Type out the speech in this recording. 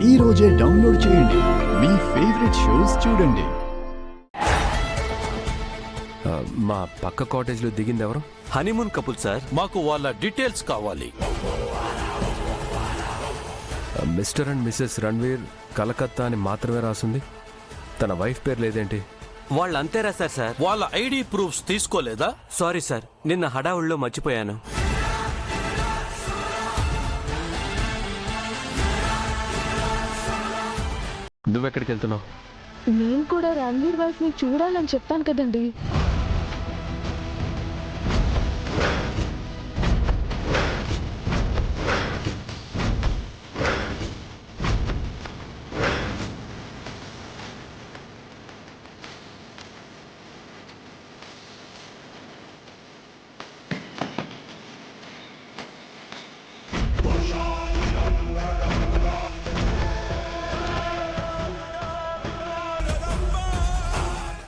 ఈ రోజే డౌన్లోడ్ చేయండి. మీ ఫేవరెట్ షోస్ చూడండి. మా పక్క కాటేజ్లో దిగింది ఎవరు? Honeymoon couple sir. మాకు వాళ్ళ డీటెయిల్స్ కావాలి. Mister and Mrs Ranveer Calcutta అని మాత్రమే రాసింది. తన వైఫ్ పేరు లేదేంటి? వాళ్ళు అంతే రాశారు సార్. వాళ్ళ ఐడి ప్రూఫ్స్ తీసుకోలేదా? సారీ సార్, నిన్న హడావుల్లో మర్చిపోయాను. నువ్వెక్కడికి వెళ్తున్నావు? నేను కూడా రణ్వీర్ వైఫ్ ని చూడాలని చెప్పాను కదండి.